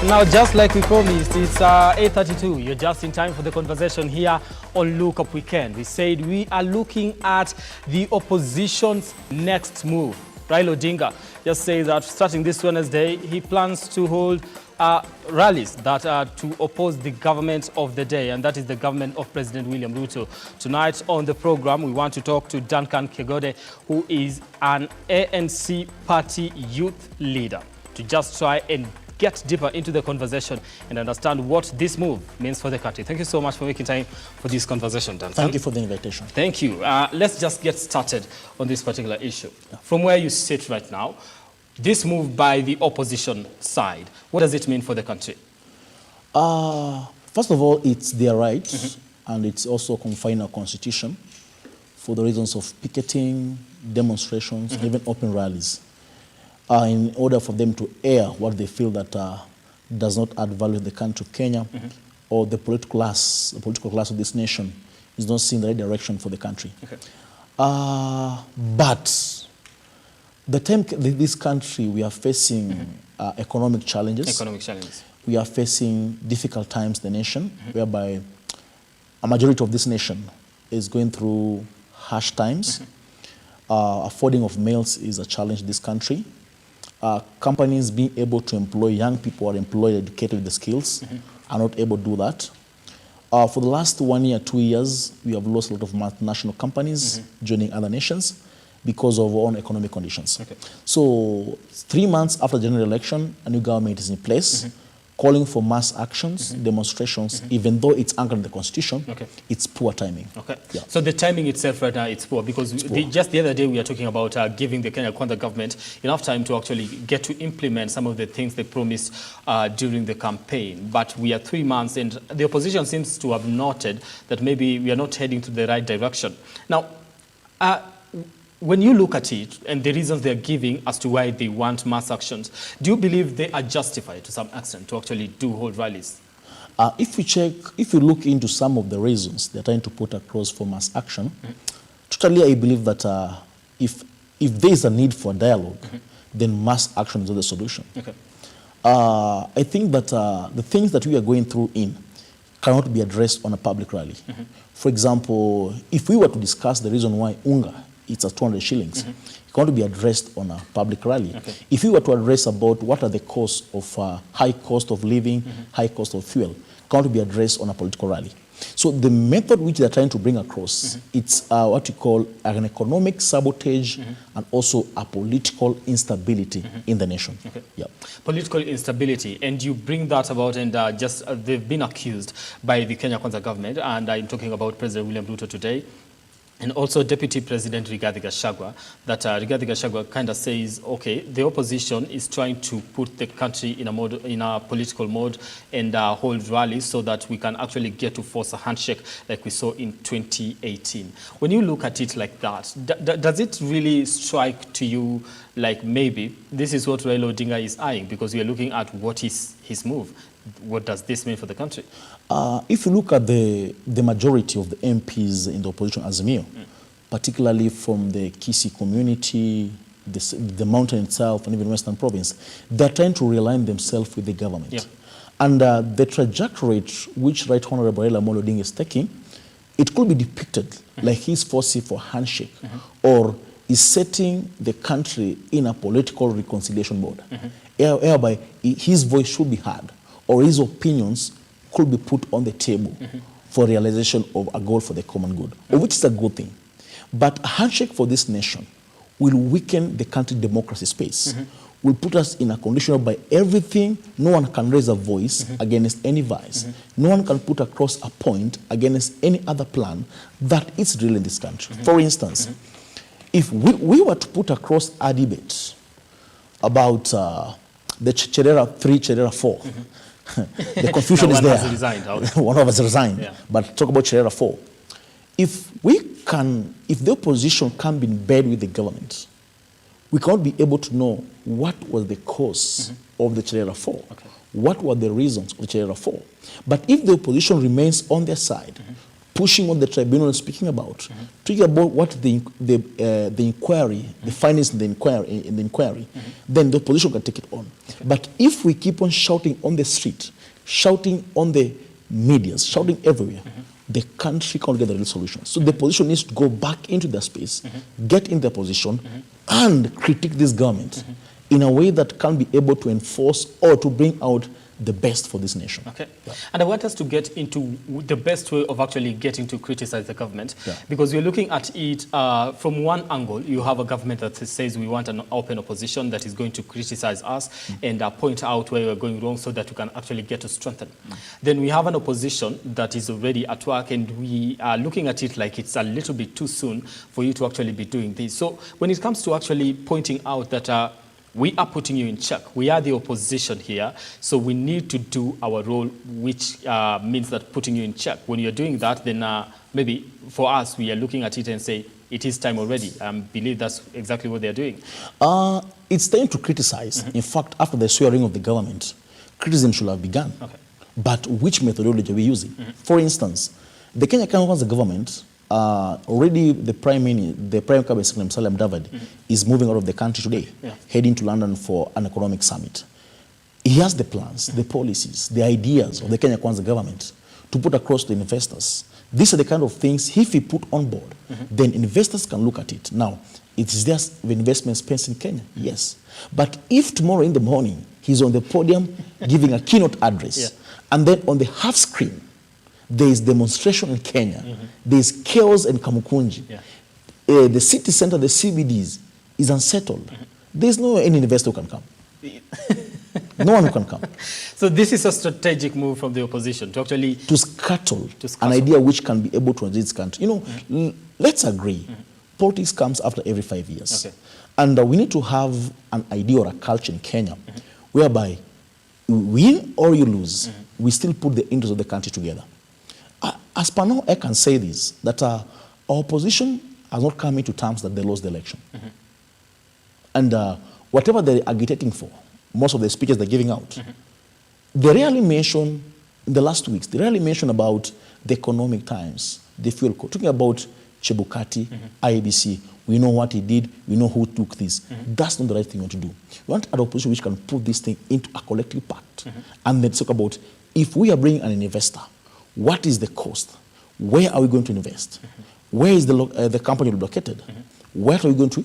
Now, just like we promised, it's 8:32. You're just in time for the conversation here on Look Up Weekend. We said we are looking at the opposition's next move. Raila Odinga just says that starting this Wednesday, he plans to hold rallies that are to oppose the government of the day, and that is the government of President William Ruto. Tonight on the program, we want to talk to Duncan Kegode, who is an ANC party youth leader, to just try and get deeper into the conversation and understand what this move means for the country. Thank you so much for making time for this conversation, Duncan. Thank you for the invitation. Thank you. Let's just get started on this particular issue. Yeah. From where you sit right now, this move by the opposition side, what does it mean for the country? First of all, it's their right, and it's also confined our constitution for the reasons of picketing, demonstrations, and even open rallies. In order for them to air what they feel that does not add value to the country of Kenya, or the political class of this nation is not seeing the right direction for the country. Okay. But the time this country, we are facing economic challenges. We are facing difficult times in the nation, whereby a majority of this nation is going through harsh times. Affording of meals is a challenge in this country. Companies being able to employ young people or employ educated with the skills are not able to do that. For the last 1 year, 2 years, we have lost a lot of multinational companies joining other nations because of our own economic conditions. Okay. So 3 months after the general election, a new government is in place, calling for mass actions, demonstrations, even though it's anchored in the constitution, it's poor timing. Okay. Yeah. So the timing itself right now, it's poor, because just the other day we were talking about giving the Kenya Kwanza government enough time to actually get to implement some of the things they promised during the campaign. But we are 3 months, and the opposition seems to have noted that maybe we are not heading to the right direction. Now, when you look at it and the reasons they're giving as to why they want mass actions, do you believe they are justified to some extent to actually hold rallies? If you look into some of the reasons they're trying to put across for mass action, totally I believe that if there is a need for dialogue, then mass action is not the solution. Okay. I think that the things that we are going through cannot be addressed on a public rally. For example, if we were to discuss the reason why unga it's at 200 shillings. It can't be addressed on a public rally. Okay. If we were to address about what are the costs of high cost of living, high cost of fuel, it can't be addressed on a political rally. So the method which they're trying to bring across, it's what you call an economic sabotage and also a political instability in the nation. Okay. Yep. Political instability, and you bring that about, and they've been accused by the Kenya Kwanza government, and I'm talking about President William Ruto today, and also Deputy President Rigathi Gachagua, that Rigathi Gachagua kind of says, okay, the opposition is trying to put the country in a political mode and hold rallies so that we can actually get to force a handshake like we saw in 2018. When you look at it like that, does it really strike to you like maybe this is what Raila Odinga is eyeing, because we are looking at what is his move? What does this mean for the country? If you look at the majority of the MPs in the opposition Azimio, particularly from the Kisii community, the mountain itself, and even Western Province, they're trying to realign themselves with the government. Yeah. And the trajectory which Right Honorable Raila Amolo Odinga is taking, it could be depicted like he's forcing for handshake, or is setting the country in a political reconciliation mode, whereby his voice should be heard, or his opinions could be put on the table for realization of a goal for the common good, which is a good thing. But a handshake for this nation will weaken the country democracy space, will put us in a condition whereby everything, no one can raise a voice against any vice. No one can put across a point against any other plan that is real in this country. For instance, if we were to put across a debate about the Cherera 3, Cherera 4, the confusion is there. One of us resigned. Yeah. But talk about Cherera 4. If the opposition can be in bed with the government, we can't be able to know what was the cause of the Cherera 4. Okay. What were the reasons of the Cherera 4? But if the opposition remains on their side, pushing what the tribunal is speaking about, talking about what the inquiry, the findings in the inquiry, then the opposition can take it on. Okay. But if we keep on shouting on the street, shouting on the medias, shouting everywhere, the country can't get the real solution. So the opposition needs to go back into their space, get in their position, and critique this government in a way that can be able to enforce or to bring out the best for this nation. Okay. Yeah. And I want us to get into the best way of actually getting to criticize the government, because we're looking at it from one angle. You have a government that says we want an open opposition that is going to criticize us and point out where we're going wrong so that we can actually get to strengthen. Then we have an opposition that is already at work, and we are looking at it like it's a little bit too soon for you to actually be doing this. So when it comes to actually pointing out that we are putting you in check. We are the opposition here, so we need to do our role, which means that putting you in check. When you're doing that, then maybe for us, we are looking at it and say, it is time already. I believe that's exactly what they're doing. It's time to criticize. In fact, after the swearing of the government, criticism should have begun. Okay. But which methodology are we using? For instance, the Kenya Kwanza government, already the Prime Cabinet Secretary Salam Davadi is moving out of the country today, heading to London for an economic summit. He has the plans, the policies, the ideas of the Kenya Kwanza government to put across to investors. These are the kind of things, if we put on board, then investors can look at it. Now, it is just the investment space in Kenya, yes. But if tomorrow in the morning, he's on the podium giving a keynote address, and then on the half screen, there is demonstration in Kenya. There is chaos in Kamukunji. The city center, the CBDs, is unsettled. There's no any investor who can come. No one who can come. So this is a strategic move from the opposition to actually... To scuttle an idea which can be able to run this country. You know, let's agree. Politics comes after every 5 years. Okay. And we need to have an idea or a culture in Kenya whereby you win or you lose, we still put the interests of the country together. As per now, I can say this, that our opposition has not come into terms that they lost the election. And whatever they're agitating for, most of the speeches they're giving out, they rarely mention, in the last weeks, they rarely mention about the economic times, the fuel code, talking about Chebukati, IEBC, we know what he did, we know who took this. That's not the right thing to do. We want an opposition which can put this thing into a collective pact, and then talk about, if we are bringing an investor, what is the cost? Where are we going to invest? Where is the company located? Where are we going to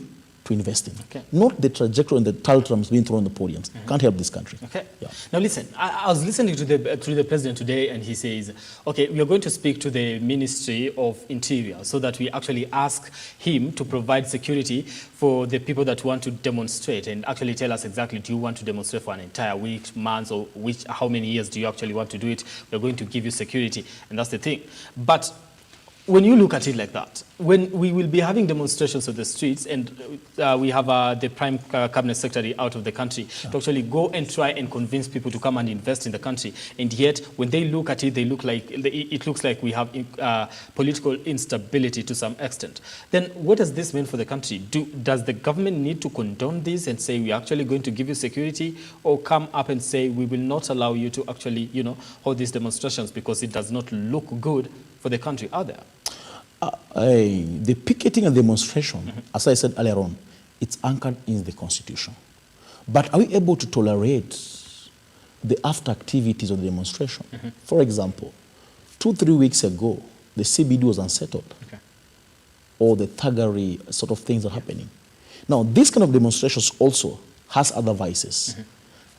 invest in? Okay. Not the trajectory and the tantrums being thrown on the podiums. Can't help this country. Okay. Yeah. Now listen, I was listening to the president today, and he says, okay, we are going to speak to the Ministry of Interior so that we actually ask him to provide security for the people that want to demonstrate, and actually tell us exactly, do you want to demonstrate for an entire week, months, or how many years do you actually want to do it? We're going to give you security, and that's the thing. But when you look at it like that, when we will be having demonstrations on the streets, and we have the Prime Cabinet Secretary out of the country to actually go and try and convince people to come and invest in the country, and yet when they look at it, it looks like we have political instability to some extent. Then what does this mean for the country? Does the government need to condone this and say we're actually going to give you security, or come up and say we will not allow you to actually, hold these demonstrations because it does not look good for the country out there? The picketing and demonstration, as I said earlier on, it's anchored in the Constitution. But are we able to tolerate the after activities of the demonstration? For example, 2-3 weeks ago, the CBD was unsettled, or the thuggery sort of things are happening. Now, this kind of demonstrations also has other vices.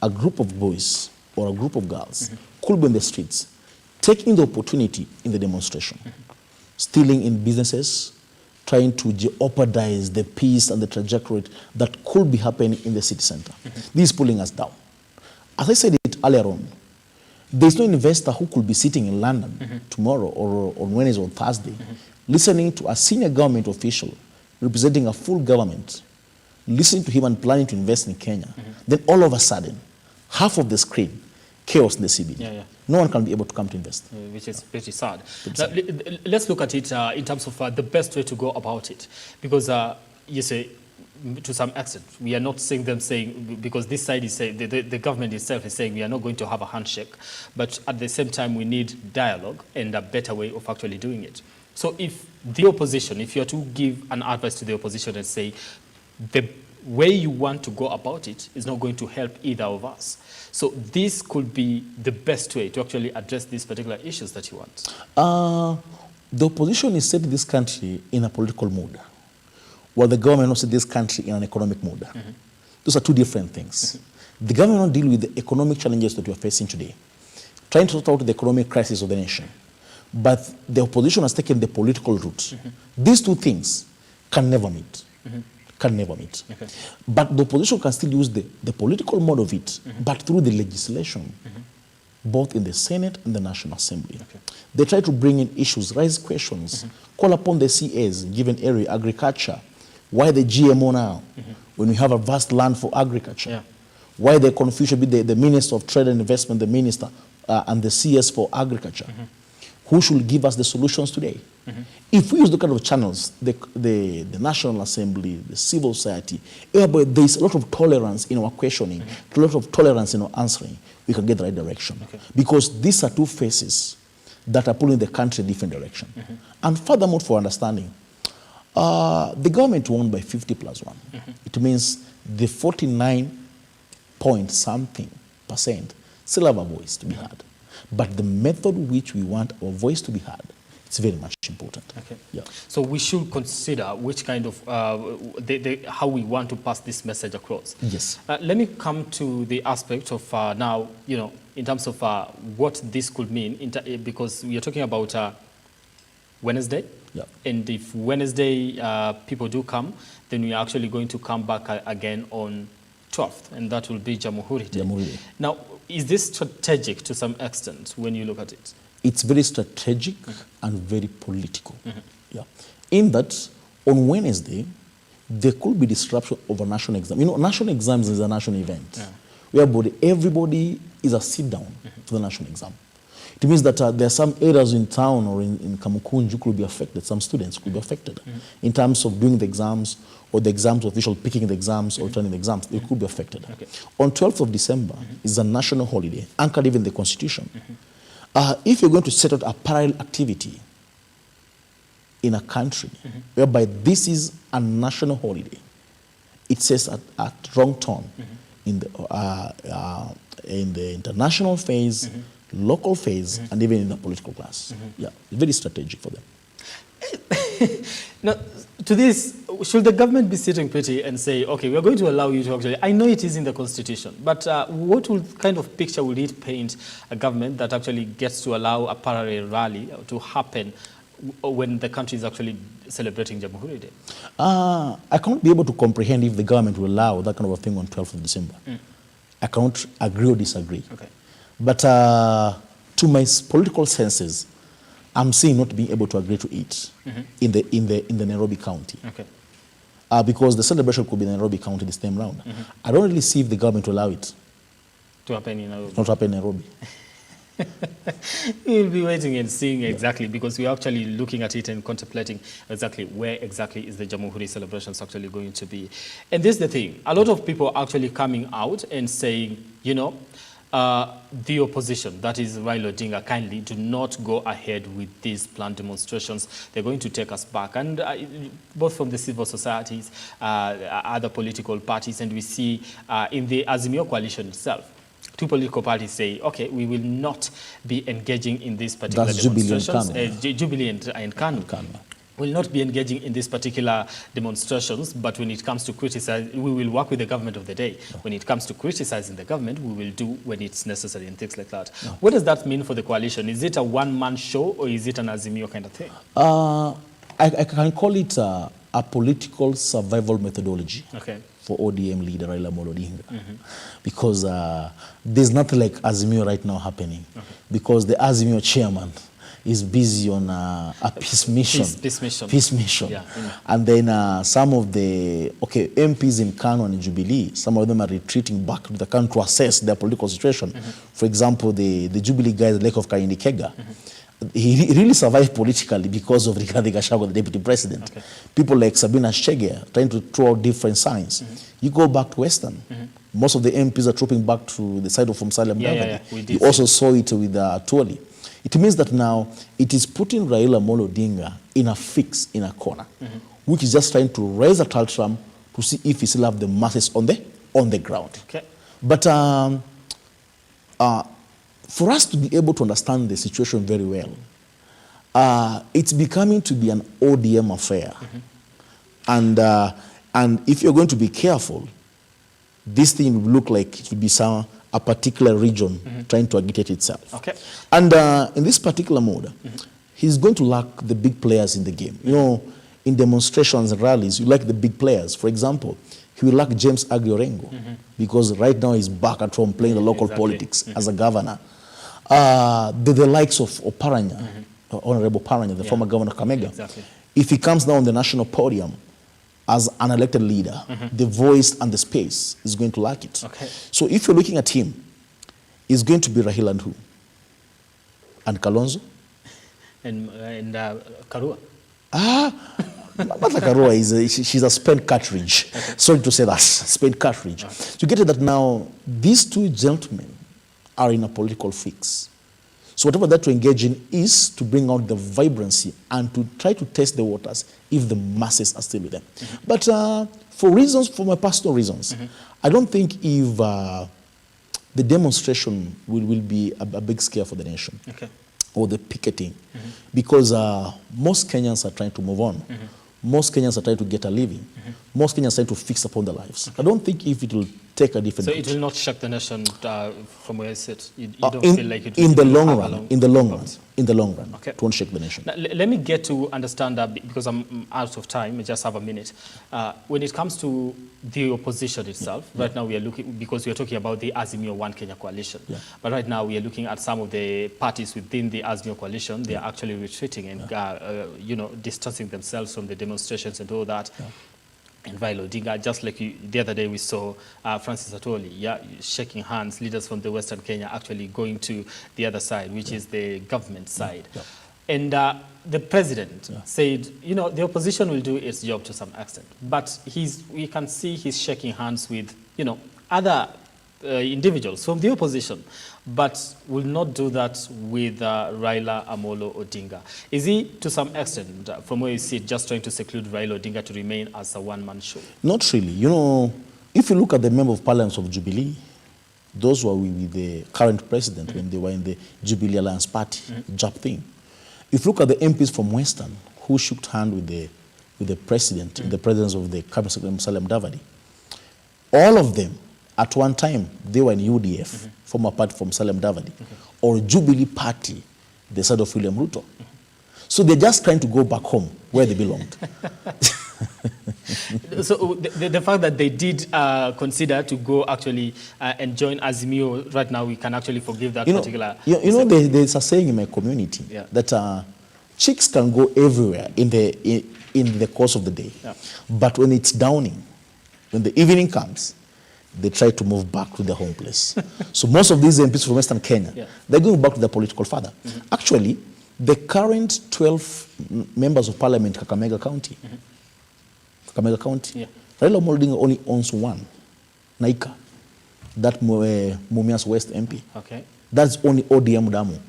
A group of boys or a group of girls could be in the streets, taking the opportunity in the demonstration, stealing in businesses, trying to jeopardize the peace and the trajectory that could be happening in the city center. This is pulling us down. As I said it earlier on, there's no investor who could be sitting in London tomorrow or on Wednesday or Thursday, listening to a senior government official representing a full government, listening to him and planning to invest in Kenya. Then all of a sudden, half of the screen, chaos in the CBD. No one can be able to come to invest. Which is pretty sad. Let's look at it in terms of the best way to go about it. Because you say to some extent. We are not seeing them saying, because this side is saying, the government itself is saying we are not going to have a handshake, but at the same time we need dialogue and a better way of actually doing it. So if the opposition, if you are to give an advice to the opposition and say the way you want to go about it is not going to help either of us, so this could be the best way to actually address these particular issues that you want. The opposition is setting this country in a political mood, while the government wants to set this country in an economic mood. Those are two different things. The government will deal with the economic challenges that we are facing today, trying to sort out the economic crisis of the nation. But the opposition has taken the political route. These two things can never meet. Can never meet. But the opposition can still use the political mode of it, but through the legislation, both in the Senate and the National Assembly. They try to bring in issues, raise questions, call upon the CAs, given area, agriculture. Why the GMO now, when we have a vast land for agriculture? Why the confusion between the Minister of Trade and Investment, the Minister, and the CS for agriculture? Who should give us the solutions today? If we use the kind of channels, the National Assembly, the civil society, there is a lot of tolerance in our questioning, a lot of tolerance in our answering, we can get the right direction. Because these are two faces that are pulling the country in a different direction. And furthermore, for understanding, the government won by 50+1. It means the 49-point-something% still have a voice to be heard. But the method which we want our voice to be heard, it's very much important. So we should consider which kind of, how we want to pass this message across. Yes. Let me come to the aspect of now, in terms of what this could mean, because we are talking about Wednesday. And if Wednesday people do come, then we are actually going to come back again on 12th, and that will be Jamhuri Day. Now, is this strategic to some extent when you look at it? It's very strategic and very political. In that, on Wednesday, there could be disruption of a national exam. National exams is a national event, where everybody is a sit-down to the national exam. It means that there are some areas in town or in Kamukunju could be affected, some students could be affected in terms of doing the exams, or the exams official picking the exams or turning the exams, they could be affected. On 12th of December is a national holiday, anchored even in the Constitution. If you're going to set out a parallel activity in a country whereby this is a national holiday, it says at wrong tone in the international phase, local phase, and even in the political class. Very strategic for them. Now, to this, should the government be sitting pretty and say, okay, we're going to allow you to actually, I know it is in the Constitution, but what kind of picture will it paint a government that actually gets to allow a parallel rally to happen when the country is actually celebrating Jamhuri Day? I cannot be able to comprehend if the government will allow that kind of a thing on 12th of December. I cannot agree or disagree. But to my political senses, I'm seeing not being able to agree to it in the Nairobi County. Because the celebration could be in Nairobi County this time round. I don't really see if the government will allow it to happen in Nairobi. Not to happen in Nairobi. We'll be waiting and seeing exactly, because we're actually looking at it and contemplating exactly where exactly is the Jamhuri celebrations actually going to be. And this is the thing, a lot of people are actually coming out and saying, the opposition, that is Raila Odinga, kindly do not go ahead with these planned demonstrations. They're going to take us back. And both from the civil societies, other political parties, and we see in the Azimio coalition itself, two political parties say, okay, we will not be engaging in these particular demonstrations. Jubilee and KANU. Will not be engaging in these particular demonstrations, but when it comes to criticize, we will work with the government of the day. When it comes to criticizing the government, we will do when it's necessary and things like that. What does that mean for the coalition? Is it a one-man show, or is it an Azimio kind of thing? I can call it a political survival methodology for ODM leader Raila Odinga. Because there's nothing like Azimio right now happening. Because the Azimio chairman is busy on a peace mission. Peace mission. And then some of the MPs in KANU and Jubilee, some of them are retreating back to the country to assess their political situation. For example, the Jubilee guys, Lake of Kaindi Kega, he really survived politically because of Rigathi Gachagua, the deputy president. Okay. People like Sabina Chege trying to throw out different signs. You go back to Western, most of the MPs are trooping back to the side of Salem Davadi. You also saw it with Tuoli. It means that now it is putting Raila Amolo Odinga in a fix, in a corner, which is just trying to raise a tantrum to see if he still have the masses on the ground. Okay. But for us to be able to understand the situation very well, it's becoming to be an ODM affair. And if you're going to be careful, this thing will look like it will be a particular region trying to agitate itself. Okay. And in this particular mode, he's going to lack the big players in the game. You know, in demonstrations and rallies, you like the big players. For example, he will lack James Agiorengo because right now he's back at home playing the local politics as a governor. The likes of Oparanya, Honorable Paranya, the former governor of Kakamega. Exactly. If he comes now on the national podium as an elected leader, the voice and the space is going to lack it. Okay. So if you're looking at him, it's going to be Rahil and who? And Kalonzo? And Karua. Martha Karua she's a spent cartridge. Okay. Sorry to say that, spent cartridge. Okay. So you get it that now these two gentlemen are in a political fix. So whatever that to engage in is to bring out the vibrancy and to try to test the waters if the masses are still with them. But for my personal reasons, I don't think if the demonstration will be a big scare for the nation. Okay. Or the picketing, because most Kenyans are trying to move on. Most Kenyans are trying to get a living. Most Kenyans are trying to fix upon their lives. I don't think if it will take a different. So it will not shock the nation from where it sits. You don't feel like it will. In the long run. In the long run. Okay. It won't shake the nation. Now, let me get to understand that because I'm out of time. I just have a minute. When it comes to the opposition itself, right now we are looking, because we are talking about the Azimio One Kenya coalition. But right now we are looking at some of the parties within the Azimio coalition. They are actually retreating and distancing themselves from the demonstrations and all that. And Raila Odinga, just like the other day we saw Francis Atwoli, shaking hands, leaders from the Western Kenya actually going to the other side, which is the government side. And the president said, the opposition will do its job to some extent, but we can see he's shaking hands with, other individuals from the opposition, but will not do that with Raila Amolo Odinga. Is he, to some extent, from where you see it, just trying to seclude Raila Odinga to remain as a one-man show? Not really. If you look at the Member of Parliament of Jubilee, those were with the current president when they were in the Jubilee Alliance Party, JAP thing. If you look at the MPs from Western who shook hands with the president in the presence of the Cabinet Secretary Salem Davadi, all of them, at one time, they were in UDF, former party from Salem Davadi, or Jubilee Party, the side of William Ruto. So they're just trying to go back home where they belonged. So the fact that they did consider to go actually and join Azimio, right now we can actually forgive that particular... There's a saying in my community that chicks can go everywhere in the course of the day. But when it's dawning, when the evening comes, they try to move back to their home place. So most of these MPs from Western Kenya, they're going back to their political father. Actually, the current 12 members of parliament in Kakamega County, Raila Amolo Odinga only owns one, Naika, that Mumias West MP. Okay. That's only ODM Damu.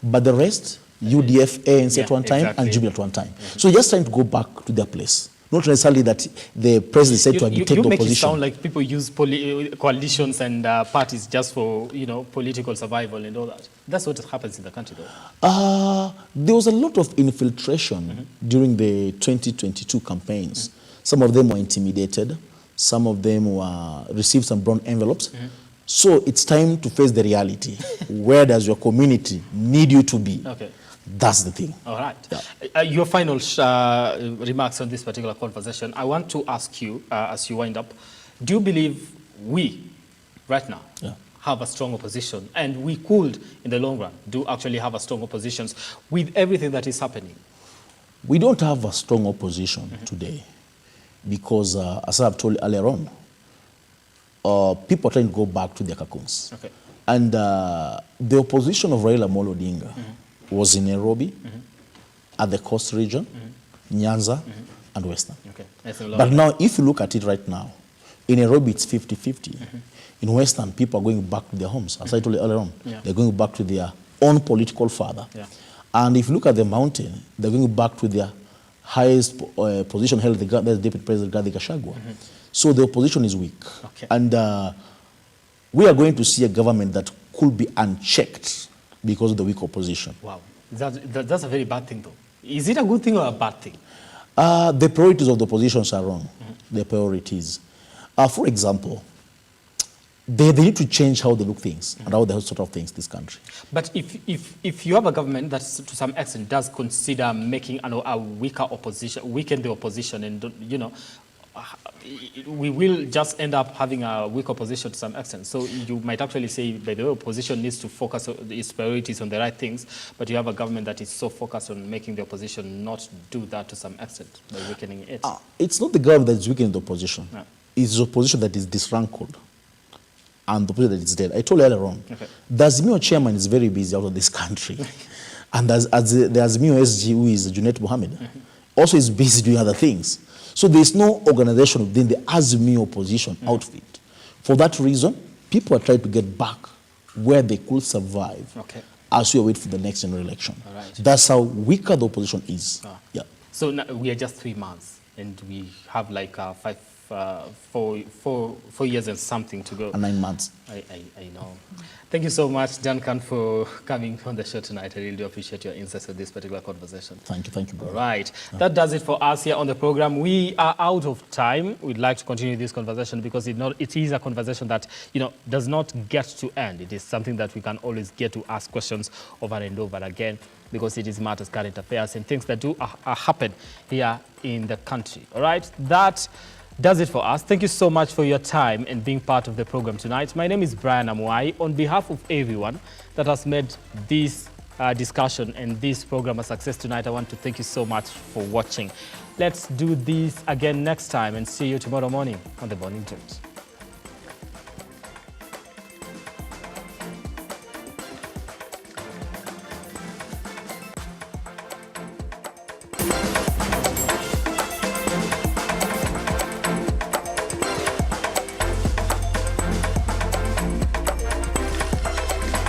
But the rest, UDF, ANC at one time, and Jubilee at one time. So just trying to go back to their place. Not necessarily that the president said to agitate the opposition. You make it sound like people use coalitions and parties just for political survival and all that. That's what happens in the country, though. There was a lot of infiltration during the 2022 campaigns. Some of them were intimidated. Some of them received some brown envelopes. So it's time to face the reality. Where does your community need you to be? Okay. That's the thing. All right. Your final remarks on this particular conversation. I want to ask you, as you wind up, do you believe we, right now, have a strong opposition, and we could, in the long run, do actually have a strong opposition with everything that is happening? We don't have a strong opposition today because, as I've told you earlier on, people are trying to go back to their cocoons. Okay. And the opposition of Raila Amolo Odinga was in Nairobi, at the Coast region, Nyanza, and Western. Okay. But now, if you look at it right now, in Nairobi it's 50-50. In Western, people are going back to their homes. As I told you earlier on, they're going back to their own political father. Yeah. And if you look at the mountain, they're going back to their highest position held, that's Deputy President Rigathi Gachagua. So the opposition is weak. Okay. And we are going to see a government that could be unchecked because of the weak opposition. Wow. That's a very bad thing, though. Is it a good thing or a bad thing? The priorities of the oppositions are wrong. The priorities. For example, they need to change how they look things and how they sort of things this country. But if you have a government that to some extent does consider making a weaker opposition, weaken the opposition, and you know, we will just end up having a weak opposition to some extent. So you might actually say, by the way, opposition needs to focus its priorities on the right things, but you have a government that is so focused on making the opposition not do that to some extent by weakening it. It's not the government that is weakening the opposition. No. It's the opposition that is disrankled and the opposition that is dead. I told you earlier on, Okay. the Azimio chairman is very busy out of this country. And the Azimio SG, who is Junet Mohammed, also is busy doing other things. So there's no organization within the Azimio opposition outfit. For that reason, people are trying to get back where they could survive as we wait for the next general election. All right. That's how weaker the opposition is. Yeah. So now we are just 3 months, and we have like 4 years and something to go. And 9 months. I know. Thank you so much, Duncan, for coming on the show tonight. I really do appreciate your insights on this particular conversation. Thank you, bro. All right. That does it for us here on the program. We are out of time. We'd like to continue this conversation because it is a conversation that, you know, does not get to end. It is something that we can always get to ask questions over and over again because it is matters, current affairs, and things that do happen here in the country. All right. That does it for us. Thank you so much for your time and being part of the program tonight. My name is Brian Amuai. On behalf of everyone that has made this discussion and this program a success tonight, I want to thank you so much for watching. Let's do this again next time and see you tomorrow morning on The Morning Jolt.